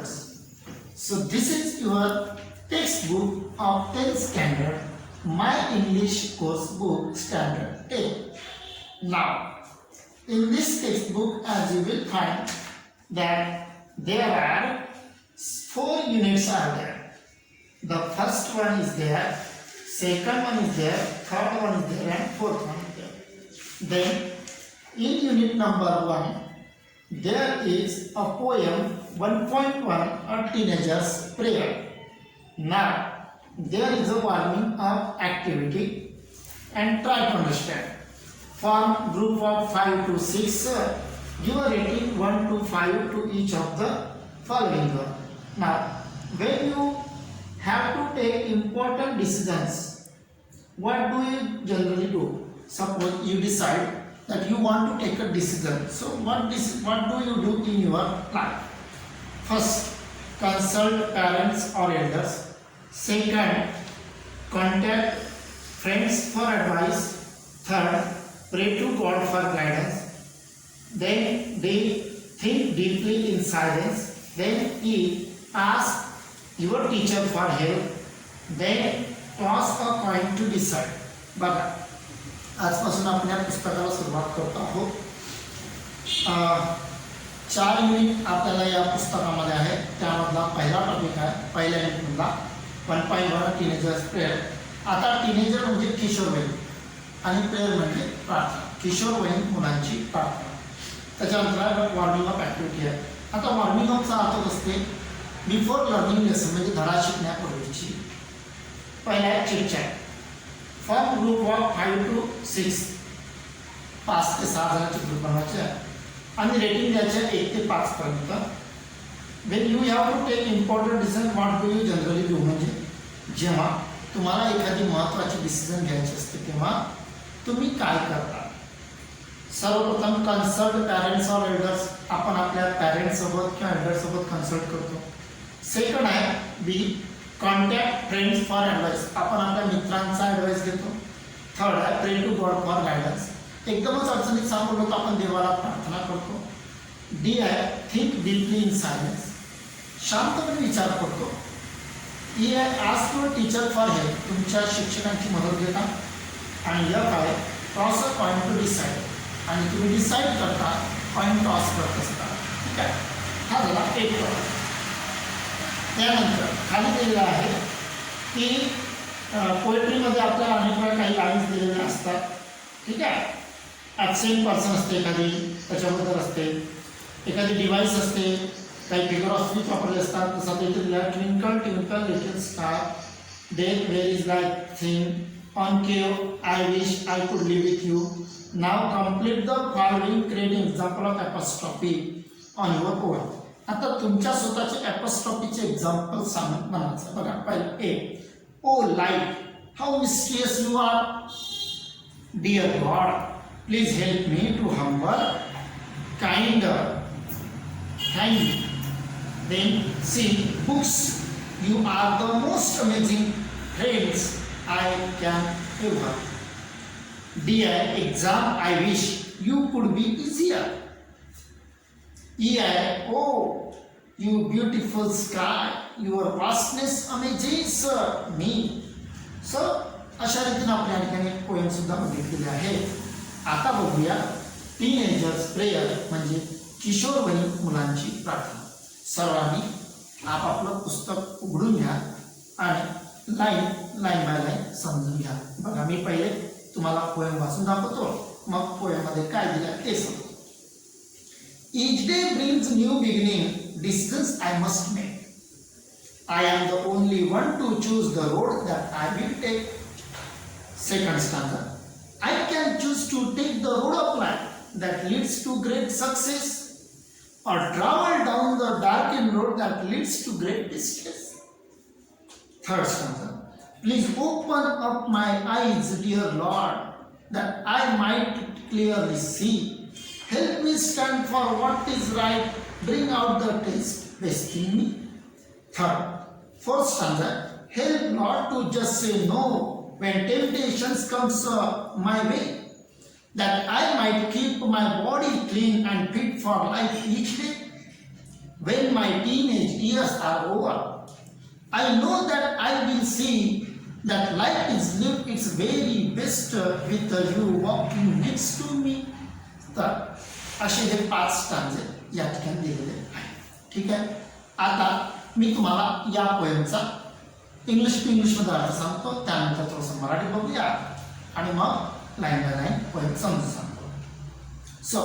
students. So this is your textbook of 10th standard, My English Course Book Standard 8. Now, in this textbook, as you will find that there are 4 units are there. The first one is there, second one is there, third one is there, and fourth one is there. Then, in unit number 1, there is a poem 1.1, A Teenager's Prayer. Now, there is a warming up activity and try to understand. Form group of 5 to 6, give a rating 1 to 5 to each of the following one. Now, when you have to take important decisions, what do you generally do? Suppose you decide that you want to take a decision. So what do you do in your life? First, consult parents or elders. Second, contact friends for advice. Third, pray to God for guidance. Then they think deeply in silence. Then E, ask your teacher for help. Then toss a coin to decide. बघा, आजपासून आपण या पुस्तकाला सुरुवात करतो आहोत. 4 unit आपल्याला या पुस्तकामध्ये आहे. त्यामधला पहिला टॉपिक आहे, पहिल्या युनिटमधला 1.1 टीनेजर्स प्रेयर. आता टीनेजर म्हणजे किशोरवयीन आणि प्रेयर म्हणजे प्रार्थना. किशोरवयीन मुलांची प्रार्थना. त्याच्यानंतर वॉर्मिंग अप ॲक्टिव्हिटी आहे. आता वॉर्मिंग अपचा अर्थ असते बिफोर लर्निंग लेसन, म्हणजे धडा शिकण्यापूर्वीची पहिल्या chitchat. Form group of 5 to 6, 5 ते 6 जणांचे ग्रुप बनवायचे आणि रेटिंग द्यायचे 1 ते 5 पर्यंत. When you have to take important decision, what do you generally do, म्हणजे जेव्हा तुम्हाला एखादी महत्त्वाची डिसिजन घ्यायची असते तेव्हा तुम्ही काय करता. सर्वप्रथम कन्सल्ट पॅरेंट्स ऑर एल्डर्स, आपण आपल्या पॅरेंट्ससोबत किंवा एल्डर्ससोबत कन्सल्ट करतो. सेकंड आहे बी, कॉन्टॅक्ट फ्रेंड्स फॉर ॲडवाईस, आपण आपल्या मित्रांचा ॲडवाईस घेतो. थर्ड आहे प्रे टू गॉड फॉर गायडन्स, एकदमच अडचणीत सापडलो तर आपण देवाला प्रार्थना करतो. डी आहे थिंक डीपली इन सायलेन्स, शांतपणे विचार करतो. ई आहे ask your teacher for help, तुमच्या शिक्षकांची मदत घेता. आणि एफ आहे toss a coin to decide, आणि तुम्ही डिसाईड करता, कॉइन टॉस करत असता. ठीक आहे, हा झाला एक टॉपिक. त्यानंतर खाली दिलेलं आहे की पोएट्रीमध्ये आपल्याला अनेक वेळा काही लाईन्स दिलेले असतात. ठीक आहे, ॲबसेंट पर्सन असते एखादी, त्याच्याबद्दल असते. एखादी डिव्हाइस असते, काही फिगर ऑफ स्पीच वापरले असतात. जसं आता इथे दिलं आहे twinkle twinkle little star, then where is like thing on cave I wish I could live with you. Now complete the following, create example of apostrophe on your poem. आता तुमच्या स्वतःचे ॲपॉस्ट्रॉफीचे एक्झाम्पल सांगत म्हणायचं. बघा, पहिलं A, O light how mysterious you are, dear God please help me to humble kinder kind. Then C, books, you are the most amazing friends I can ever. D, exam, I wish you could be easier. E, oh you beautiful sky, your vastness amazes me. So अशा रीतीने आपल्या ठिकाणी poem सुद्धा बघितलेले आहे. आता बघूया teenagers prayer म्हणजे किशोरवयीन मुलांची प्रार्थना. सर्वांनी आपापलं पुस्तक उघडून घ्या आणि लाईन बाय लाईन समजून घ्या. बघा, मी पहिले तुम्हाला पोएम वाचून दाखवतो, मग पोएममध्ये काय दिलं ते सांगतो. Each day brings new beginning, decisions I must make. I am the only one to choose the road that I will take. Second stanza. I can choose to take the road of life that leads to great success, or travel down the darkened road that leads to great distress. Third stanza. Please open up my eyes, dear Lord, that I might clearly see. Help me stand for what is right, bring out the best in me. Fourth stanza. Help Lord to just say no when temptations comes my way, that I might keep my body clean and fit for life each day. when my teenage years are over, I know that I will see that life is lived its very best with you walking next to me. तर असे हे 5 स्टांजे या ठिकाणी दिलेले आहेत. ठीक आहे. आता मी तुम्हाला या पोएमचा इंग्लिश टू इंग्लिशमध्ये अर्थ सांगतो, त्यानंतर थोडंसं मराठी बघूया आणि मग लाईन बाय लाईन पोएम समजून सांगतो. So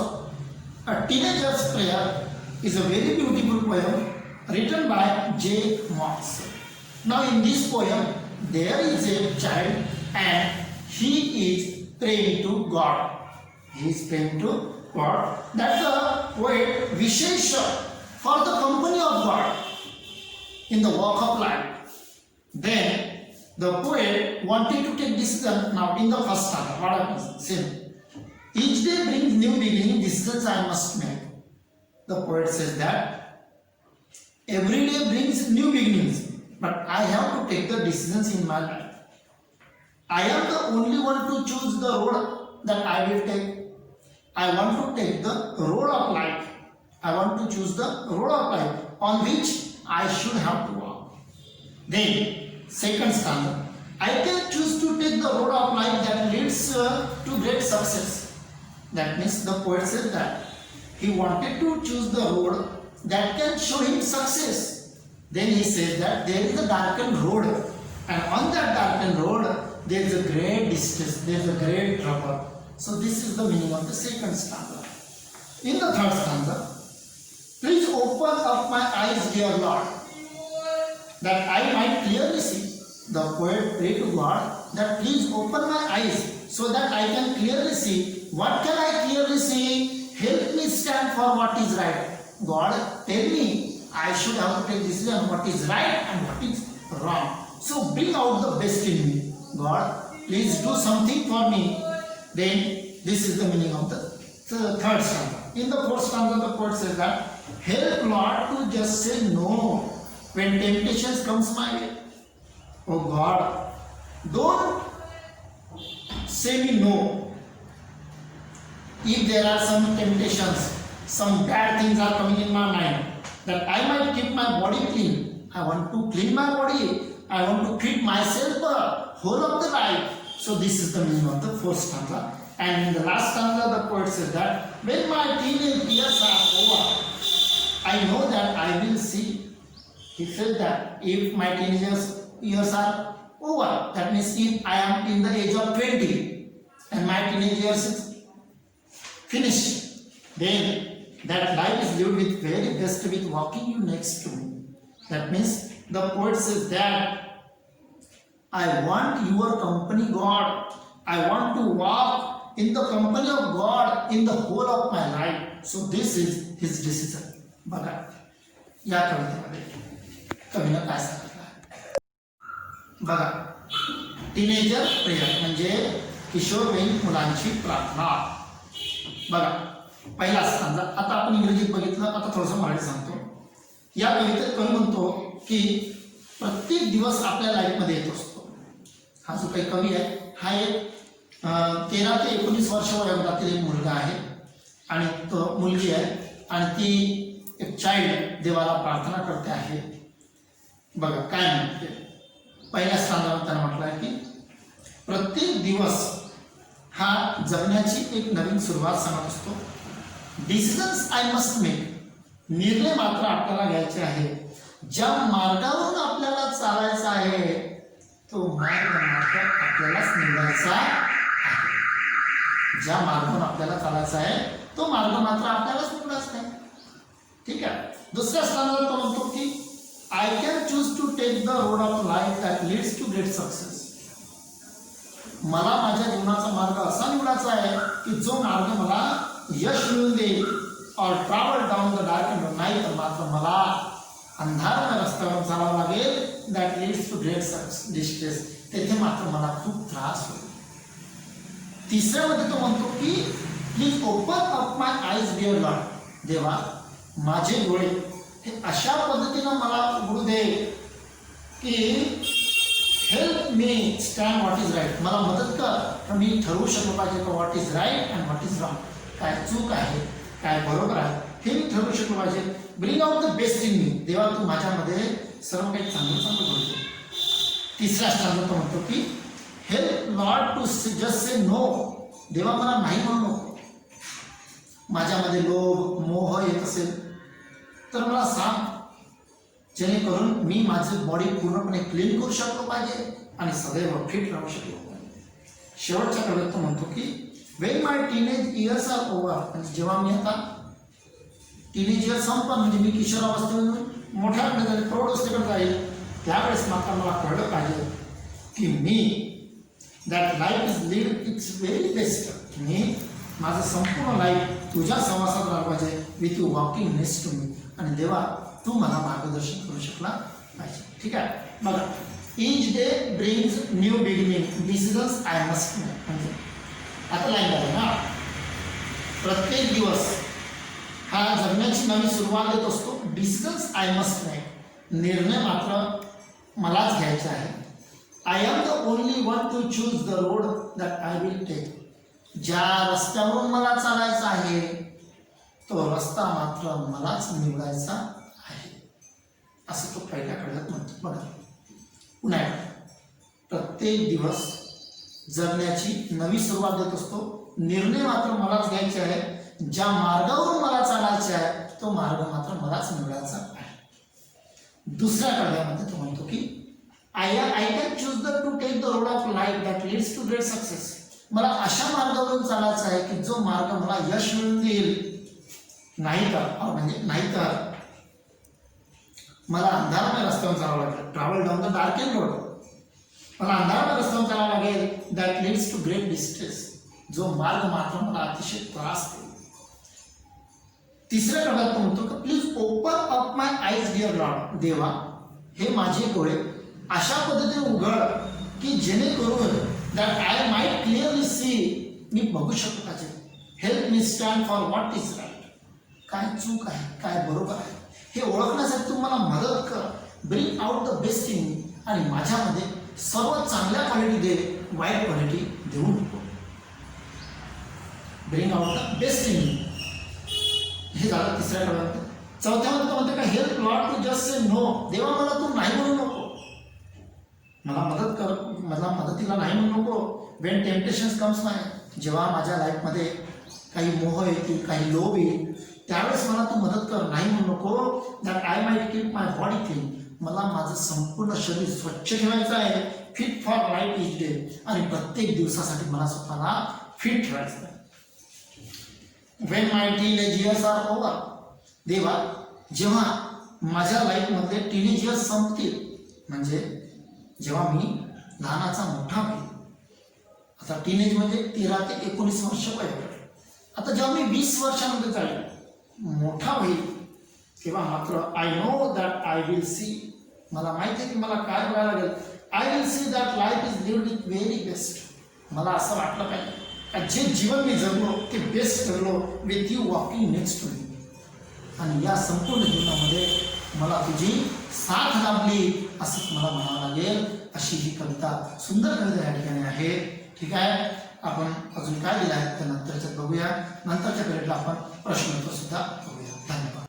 A Teenager's Prayer is a very beautiful poem written by J. Moss. Now in this poem there is a child and he is praying to God. He is praying to God. That's the poet Vishesha for the company of God in the walk of life. Then the poet wanted to take decision. Now in the first stanza, what happens? Same. Each day brings new beginning, decisions I must make. The poet says that every day brings new beginnings, but I have to take the decisions in my life. I am the only one to choose the road that I will take. I want to take the road of life. I want to choose the road of life on which I should have to walk. Then, second stanza. I can choose to take the road of life that leads to great success. That means the poet said that he wanted to choose the road that can show him success. Then he says that there is a darkened road, and on that darkened road there is a great distress, there is a great trouble. So this is the meaning of the second stanza. In the third stanza, please open up my eyes, dear Lord, that I might clearly see. The poet prayed to God that please open my eyes so that I can clearly see. What can I clearly see? Help me stand for what is right. God, tell me, I should have to take decision what is right and what is wrong. So bring out the best in me. God, please do something for me. Then this is the meaning of the third stanza. In the fourth stanza, the poet says that help Lord to just say no when temptations comes my way. Oh God, don't say me no. If there are some temptations, some bad things are coming in my mind, that I might keep my body clean. I want to clean my body. I want to treat myself whole of the life. So this is the meaning of the fourth stanza. And in the last stanza, the poet says that when my teenage years are over, I know that I will see. He said that if my teenage years are over, that means if I am in the age of 20 and my teenage years is finished, then that life is lived with very best with walking you next to me. That means the poet says that I want your company, God. I want to walk in the company of God in the whole of my life. So this is his decision. बघा या कवितेमध्ये कवीनं काय सांगितलं आहे. बघा, teenager prayer म्हणजे किशोरवयीन मुलांची प्रार्थना. बघा, पहिला स्टांजा. आता आपण इंग्रजीत बघितलं, आता थोडंसं मराठी सांगतो. या कवितेत कवी म्हणतो की प्रत्येक दिवस आपल्या लाईफमध्ये येत असतो. हा जो काही कवी आहे हा एक 13 ते 19 वर्ष वयोगटातील एक मुलगा आहे आणि तो मुलगी आहे आणि ती एक चाइल्ड देवाला प्रार्थना करते आहे. बघा काय म्हणते. पहिल्या स्टांजावर त्यानं म्हटलं आहे की प्रत्येक दिवस हा जगण्याची एक नवीन सुरुवात सांगत असतो. Decisions I must make. निर्णय मात्र आपल्याला घ्यायचे आहे. ज्या मार्गावरून आपल्याला चालायचं आहे तो मार्ग मात्र आपल्यालाच निवडायचा आहे. ज्या मार्गावरून आपल्याला चालायचा आहे तो मार्ग मात्र आपल्यालाच निवडायचा आहे. ठीक आहे. दुसऱ्या स्थानावर तो म्हणतो की I can choose to take the road of life that leads to great success. मला माझ्या जीवनाचा मार्ग असा निवडायचा आहे की जो मार्ग मला यश मिळवून देईल. Or travel down the dark end नाही तर मात्र मला अंधारमय रस्त्यावर चालावं लागेल. That leads to great distress. तेथे मात्र मला खूप त्रास होईल. तिसऱ्यामध्ये तो म्हणतो की please open up my eyes dear lord. देवा माझे डोळे हे अशा पद्धतीनं मला उघडू दे की help me stand what is right. मला मदत कर तर मी ठरवू शकलो पाहिजे का what is right and what is wrong. काय चूक आहे काय बरोबर आहे हे मी ठरवू शकलो पाहिजे. Bring out the best in me. देवा तू माझ्यामध्ये सर्व काही चांगलं चांगलं घडतो. तिसरा स्टांजा तो म्हणतो की help lord to just say no. देवा मला नाही म्हणू नको. माझ्यामध्ये लोभ मोह येत असेल तर मला सांग, जेणेकरून मी माझी बॉडी पूर्णपणे क्लीन करू शकलो पाहिजे आणि सदैव फिट राहू शकलो पाहिजे. शेवटच्या कवितेत तो म्हणतो की वेन माय टीनेज इयर्स आर ओव्हर. म्हणजे जेव्हा मी आता टीनेज इयर्स संपन म्हणजे मी किशोरावस्थेमधून मोठ्याकडे जाईल, प्रौढावस्थेकडे जाईल, त्यावेळेस मात्र मला कळलं पाहिजे की मी that life is lived its very best. मी माझं संपूर्ण लाईफ तुझ्या सहवासात राहिलं पाहिजे, with you walking next to me. आणि देवा तू मला मार्गदर्शन करू शकला पाहिजे. ठीक आहे. बघा, इच day brings new beginning, decisions I must make. म्हणजे आता लाईन आहे ना, प्रत्येक दिवस हा जगण्याची नवी सुरुवात देत असतो. डिसिजन्स आय मस्ट मेक, निर्णय मात्र मलाच घ्यायचा आहे. I am the only one to choose the road that I will take. ज्या रस्त्यावरून मला चालायचं आहे तो रस्ता मात्र मलाच निवडायचा आहे, असं तो पहिल्या काळात म्हणतो. बघा, पुन्हा प्रत्येक दिवस जगण्याची नवी सुरुवात देत असतो. निर्णय मात्र मलाच घ्यायचे आहे. ज्या मार्गावरून मला चालायचे आहे तो मार्ग मात्र मलाच निवडायचा आहे. दुसऱ्या काळामध्ये तो म्हणतो की I can choose the to take the road of life that leads to great success. मला अशा मार्गावरून चालायचं आहे की जो मार्ग मला यश मिळवून देईल. नाहीतर मला अंधारामय रस्त्यावर चालावं लागेल. Travel down the dark end road. मला अंधारामय रस्त्यावर चालावं लागेल that leads to great distress. जो मार्ग मात्र मला अतिशय त्रास देईल. तिसऱ्या कडक म्हणतो की please open up my eyes dear lord. देवा हे माझे डोळे अशा पद्धतीने उघड की जेणेकरून that I might clearly see. मी बघू शकतो पाहिजे. Help me stand for what is right. काय चूक आहे काय बरोबर आहे हे ओळखण्यासाठी तू मला मदत कर. Bring out the best in me. आणि माझ्यामध्ये सर्व चांगल्या क्वालिटी दे, वाईट क्वालिटी देऊ नको. Bring out the best in me. हे झालं तिसऱ्या कडक. चौथ्यामध्ये तो म्हणतो का help lord to just say no. देवा मला तू नाही म्हणू नको. मला मदत कर, मला मदतीला नाही म्हणू नको. वेन टेम्पटेशन्स कम्स माय. जेव्हा माझ्या लाईफमध्ये काही मोह येतील, काही लोभ येईल, त्यावेळेस मला तू मदत कर. नाही म्हणू नको. That I might keep my body clean. मला माझं संपूर्ण शरीर स्वच्छ ठेवायचं आहे. Fit for life each day. आणि प्रत्येक दिवसासाठी मला स्वतःला फिट ठेवायचं आहे. वेन माय टीनेज इयर्स आर ओव्हर. देवा जेव्हा माझ्या लाईफमधले टीनेज इयर्स संपतील, म्हणजे जेव्हा मी लहानाचा मोठा होईल. आता टीनेज म्हणजे 13 ते 19 वर्ष वय. आता जेव्हा मी 20 वर्षामध्ये जाईल, मोठा होईल, तेव्हा मात्र I know that I will see. मला माहिती आहे की मला काय बघायला लागेल. I will see that life is lived it very best. मला असं वाटलं पाहिजे का जे जीवन मी जगलो ते बेस्ट जगलो, with you walking next to me. आणि या संपूर्ण जीवनामध्ये मला तुझी साथ लाभली असंच मला म्हणावं लागेल. अशी ही कविता, सुंदर कविता या ठिकाणी आहे. ठीक आहे. आपण अजून काय दिलं आहे ते नंतरच्यात बघूया. नंतरच्या पिरियडला आपण प्रश्नोत्तर सुद्धा